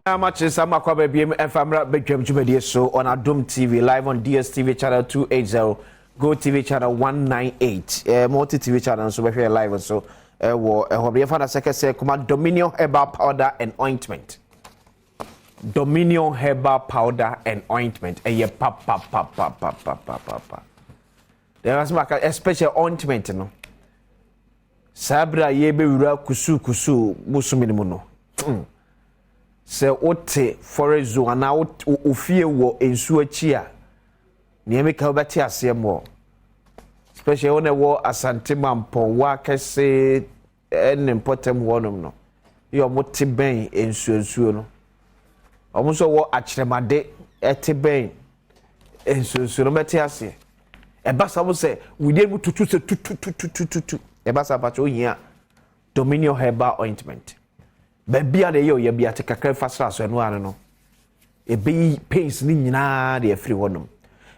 Much is Sama Kwabe BM and Famra Bedjam Jumedi so on Adom TV live on DSTV channel 280, Go TV channel 198, multi TV channel so we're live so we find a second say command Dominion herbal powder and ointment. Dominion herbal powder and ointment. There was a special ointment no. Sabra yebe wura kusu musuminimuno. Se ote forezo ana ofie wo ensu achi a ne emeka obeti asemo special one wo asante mampon wa kese en important wonom no yo mote ben ensu no omuso wo akyeremade ete ben ensu no beti ase e basa mo se wide mu tutu se tutu e basa pa cho hia Dominion herbal ointment. Babia de yo ye te kakra fasra so eno ano no e be pains ni nyina de afri wonum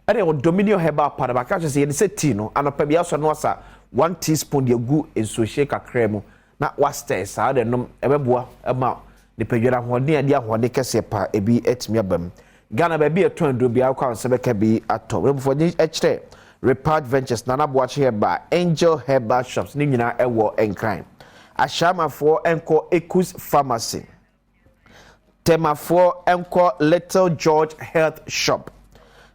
e de Dominion herbal powder ba ka se ye se tea no anopa bia so no asa 1 teaspoon de gu enso hye kakra mu na waster sa de nom e beboa e ma de pedwara hode ade ahode kese pa e bi etimi abam Ghana ba bia ton do bia kwa se be ka bi ato we before ni e kire Repart Ventures nana boache herba Angel Herbal Shops ni nyina e wo enkran Ashama for Enko Ekus Pharmacy. Tema for Enko Little George Health Shop.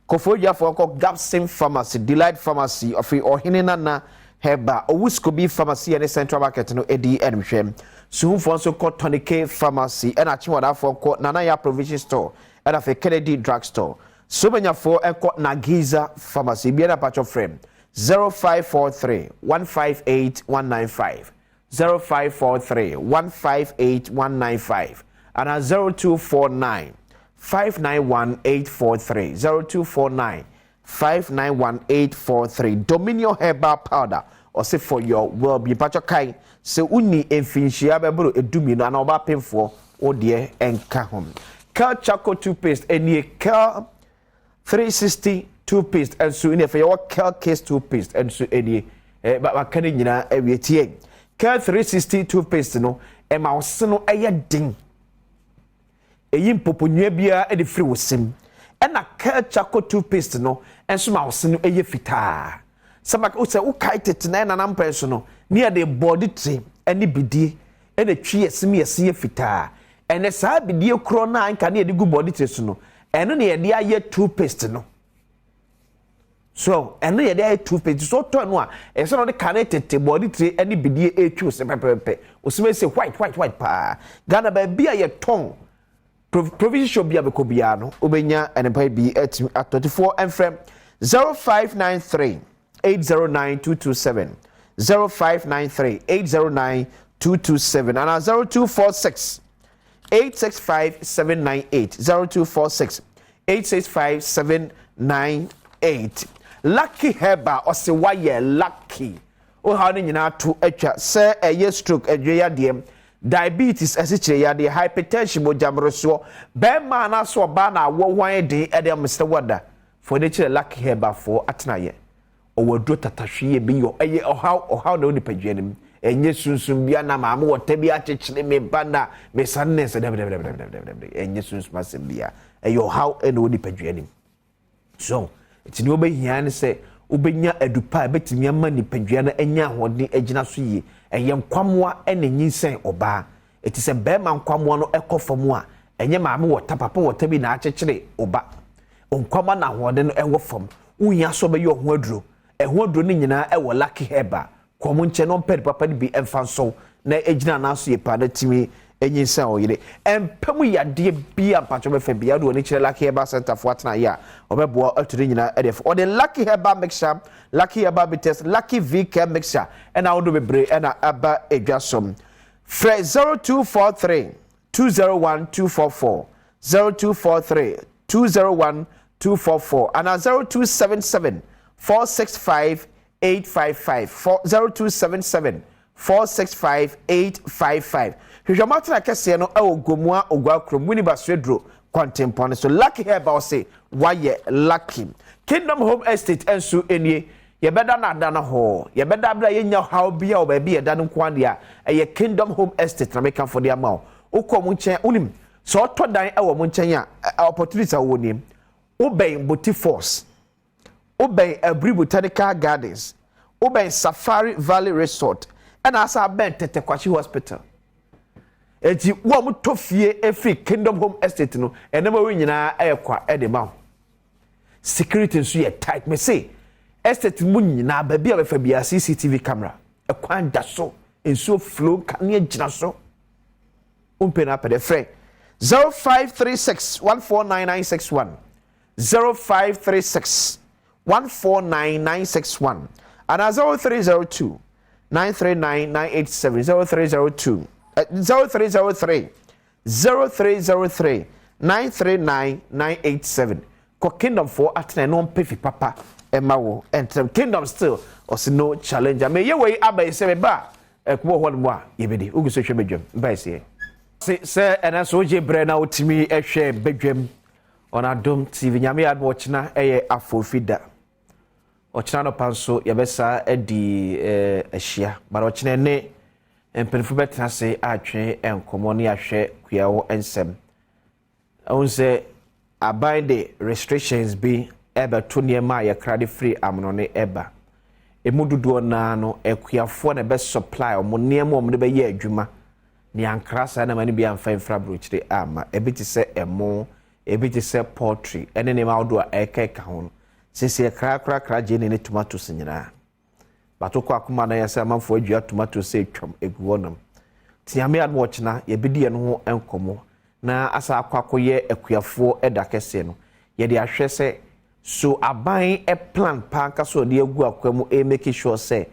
Kofodia for Enko Gapsim Pharmacy, Delight Pharmacy, of Ohinina na Heba, Owuskobi Pharmacy and Central Market no Edi Edmshem. Soon for so called Tony K Pharmacy and Achimada for Enko Nanaya Provision Store and of a Kennedy Drug Store. So many for Enko Nagiza Pharmacy, Biana Pacho Frame 0543 158 195. 0543 158 195 and 0249 591 843 0249 591 843 Dominion herbal powder or say for your well-being pacho kai se uni enfinchia bebro edumi no na oba pemfo odie enka hom Cal Chaco toothpaste eni Cal 360 toothpaste and so in for your Cal case toothpaste and so eni ba kan nyina awietie Cal 360 toothpaste no e ma wose no eye din eyi mpoponua bia e de free wosim e na Cal Chaco toothpaste no enso ma wose no eye fitaa samak o se o kai tete na nampenso no ne de body tree ene bidie e de twi yesim yesi fitaa ene saa bidie kro na anka ne de gu body tree so no eno ne de aye toothpaste no so eno ye dey toothpaste so to no a e so no de connected body tree any bidie echu se pepepe o se say white pa Ghana ba bia ye ton provision shop bia be ko bia no obenya enpa bi at 24 enfrem 0593 809 227 0593 809 227 and 0246 865 798 0246 865 798 Lucky Heba or say why ye lucky. Oh, how did you not to etcha, sir, a year stroke, a jaya diem, diabetes, as it's a hypertension, mojamroso, bear man, I saw banner, one day, Adam, Mr. Wonder, for nature lucky Heba for Atnaye. Or will do Tatashi be your or how the only pagenim, and yes, soon be an amamu or tebiach, me banda, me sonness, and yes, soon must be a your how and only pagenim. So, it's no be here say ubenya edupa betimi ama nipadua na anya hode agina so yi eye nkwamwa ene nyinsen oba it is a bema nkwamwa no ekofam a enye maame wota papa wota bi na akekere oba nkwama na hode no ewo fam unya so be yo ho aduro ni nyina ewo lucky heba komo nche no pedi papa bi emfanso na agina na so ye pa na timi enyinsan oyire empemu yade bia pacho be fa bia do ni kire lucky heba center for atna ya obeboa aturi nyina edef or the lucky heba mixture lucky heba bites lucky vk mixture and I would be bre and aba edwasom fre 0243 201 244 0243 201 244 and 0277 465 855 0277 465 855 Hwamatra kese no gomua ogwa krom wini baswedro kwantempone so lucky heba say why lucky Kingdom Home Estate ensu enie ye beda na da na ho ye beda bra ye nya how bia o ba bia da no kwande a ye Kingdom Home Estate na meka for dia ma ukom nchen unim so to dan e wo mo nchen a opportunity a wo nim oben Boti Force oben Abri Botanical Gardens oben Safari Valley Resort and asa ben Tetekwashi Hospital eti wo mo tofie efi Kingdom Home Estate no enema we nyina ekwa edema security nso ye tight me say estate mu nyina ba bia be fa bia CCTV camera ekwan da so enso flow kan ye gina so umpe na pede frɛ 0536 149961 0536 149961 and 0302 939987 0302 0303 0303 939987 ko kingdom for atene no pefi papa ema wo and kingdom still or no challenge me ye we abai se ba ekwo ho no a yebedi uguso hwe bedwam ba se ena so je bre na otimi ehwe bedwam on Adom TV nyame ad watchna eye afofida ochina no panso yebesa edi ahia but ochina ne empenfu betena se atwe enkomo ne ahwe kuawo ensem onse abide the restrictions be eba to niema ye crowd free amno ne eba emududo na no ekuafo na be supply omo niema omo be ye adwuma ni ankrasa na mani bia mfa infra brochire ama ebiti se emo ebiti se poultry ene ne mawdo a ekeka ho sese kra je ne tomatoes nyina batoko akoma na yesa amanfo adua tomatoes etwam eguwonam tiame ad watch na ye bidie no ho enkomo na asa akwakoye ekuafo edakese no ye de ahwe se so aban e plan panka so de egu akwamu make sure say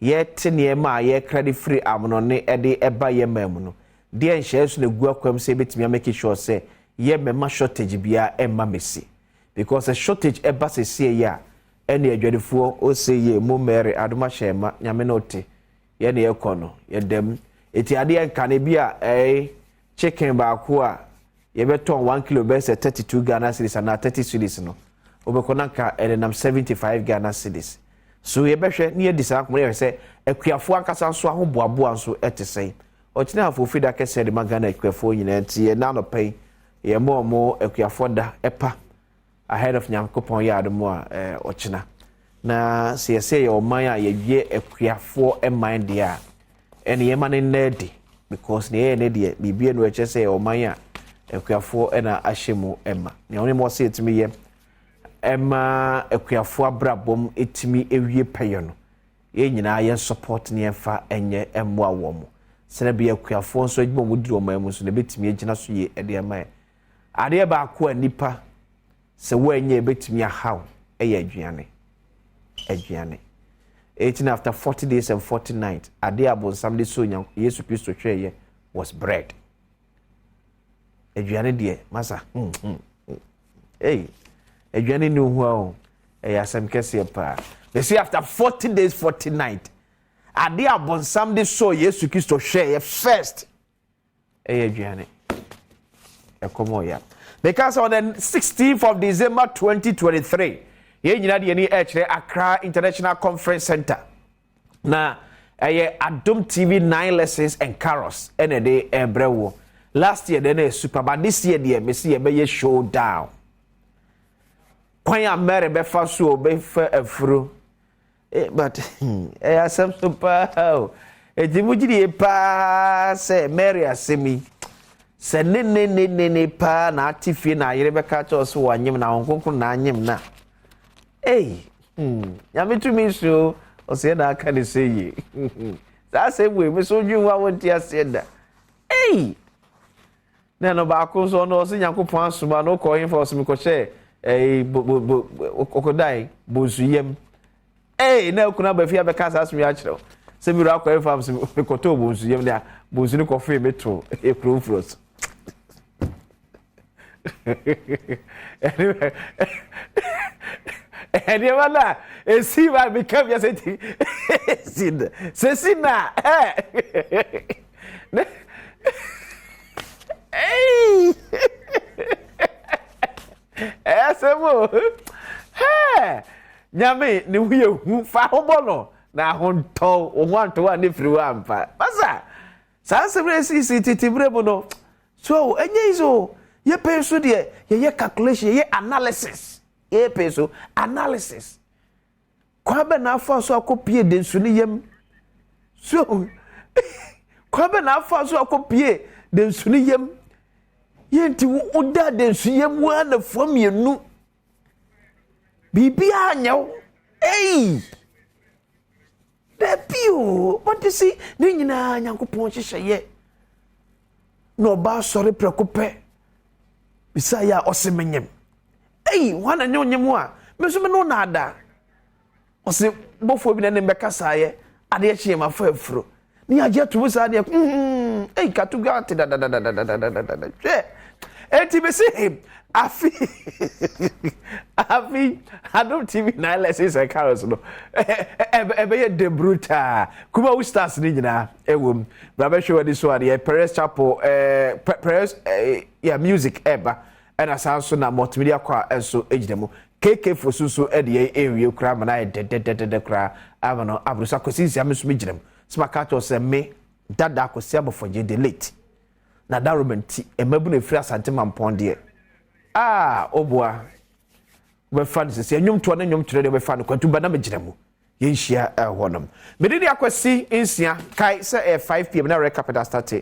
ye teniema ye credit free amno ne ede eba ye mamu no de enhye so na egu akwam say betimi make sure say ye mema shortage bia emma mesi because a shortage eba se sie ya ene adwadefo o say ye mo mere adoma shema nyame no te ye ne ekono ye dem eti ade enka ne bia chicken ba ko a ye beton 1 kilo be say 32 Ghana cedis na 30 cedis no obekona ka enam 75 Ghana cedis so ye behwe ne ye disa akoma ye say akuafo ankasa nso ahoboabo anso etesei ochina afofi da kese de magana akuafo nyina nti ye na no pai ye mo akuafo da epa ahead of nyankopon ya adom a ochina na se ye say ye oman a ye wie akuafo eman dia ene ye mane nedi because ne ne de bibie no eche say oman a akuafo ena ahyemu ema ne oni mo say etimi ye ema akuafo abrabom etimi ewie payo no ye nyina ye support ne fa enye emwa wo mo sene bia akuafo nso adwuma mo duro man mu so ne betimi agina so ye ede ema ade ba ko anipa se wo enye betimi ahaw eye aduane 18 after 40 days and 40 nights ade abon samde so nya Yesu Kristo hweye was bread aduane de masa aduane ni hu a asem kese pa they say after 40 days 40 nights ade abon samde so Yesu Kristo hweye first aduane ekomo ya because on the 16th of December 2023 ye nyina de ni ekire Accra International Conference Center na Adom TV 9 lessons and carols ene de ebrewo last year then super but this year de me see be showdown kwan ya mere be fa so be fa afro but asem super ejimugiri pa se mere asemi se ne pa na atifie na yere be ka cho so wanyem na honkonkon na anyem na ya metumi so o se na aka ne sey sa se we me so dwun wonti ase da na no ba ko so no se Nyankopon asoma no ko yin for so me ko she okodai bozuyem na kuna ba fia be ka sa asumi a kire se mi ra ko yin fam se me ko to bozuyem na bozu ni ko fe metro ekro fros Eni wala esi va become ya seti sin sesina asemo nyame ne huye hu fa hobono na honto o wanto wa ne firi wa ampa basa sansebre si titibre mo no So enye iso ye pay so de ye calculation ye analysis ye pay so analysis kwa be na afa so akopie de nsu ne yam so kwa be na afa so akopie de nsu ne yam ye nti oda de nsu yam wa na fam yenu bibia anyaw the pio what you see ni nyina nyankopon hyehyeye no ba sori prekope bisa ya osemenyem wana nyonyem a me so me no na ada ose bofo bi na ne mbeka saye ade ehye ma fa afuro ni age to busa ade katu gati da eti be say afi Adom TV na lessons and carols no ebe de bruta kuma we stars ni nyina ewom bra show this one here Perez Chapel Perez music eba and asanso na multimedia kwa enso ejidemu KK fosusu e de area kra mana de kra amano abrusa kosisi amesu mejidem smakato se me dada kosi abofoje de late na daromenti emabu na free asante mampon de oboa we fan se nyum to na nyum tere we fan kwatu ba na mejidemu ye nhia honom medidi akwasi nsia kai se 5 pm na recap start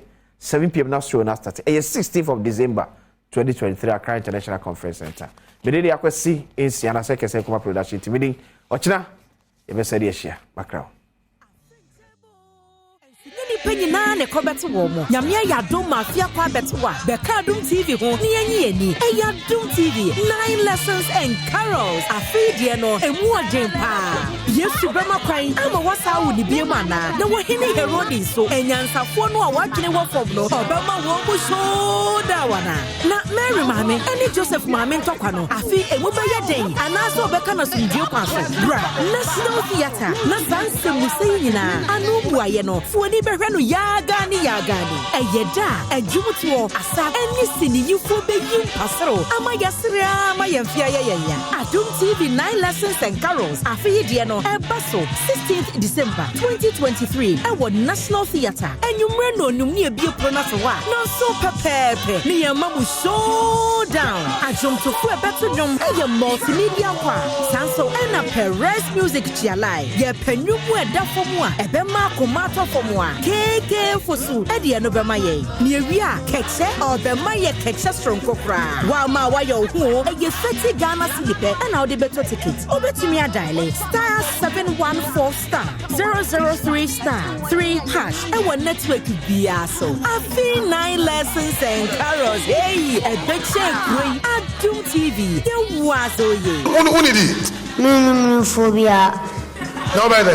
7 pm na show na start 16th of December 2023 Accra International Conference Center medidi akwasi nsia na se kese kuma production team ochina e be se de hia background Penyina ne kobete wo mo nyamia ya Adom mafia kwa bete wa be ka Adom TV ho ne yanyi ani ya Adom TV 9 lessons and carols afidie no emu oden pa yesu bema kwan ama wasa wo ni biem ana na wo hini herodi so enyansafo no a wadwene wo fom no obema wo mu so da wana na Mary mame eni Joseph mame ntokwa no afi emu be ye den ana so obeka na sumdie kwa so bra National Theatre na zanse musei nyina anu buaye no fuoni be no yagani eyeda ejumutuo asa eni sini yufo be yim pasero ama yasira ama yamfia ya Adom TV 9 lessons and carols afiyedie no ebaso 16th December 2023 ewo National Theatre enyumre no num ne ebie pronato wa no so pepepe ne yamamu showdown ajomtofo ebeto nyom eye multimedia kwa sanso ena Perez music chialai ye penyumu edafomu a ebema komato fomu a KK fosu edi no bema ye ni ewia keche obema ye keche stronko kra wa ma wa yo hu eye 30 Ghana cedi and now the better ticket obetumi adial star 714 star 003 star 3 hash e won network bia so afi 9 lessons and carols hey e beche grey Adom TV ye wazo ye unidi phobia no bad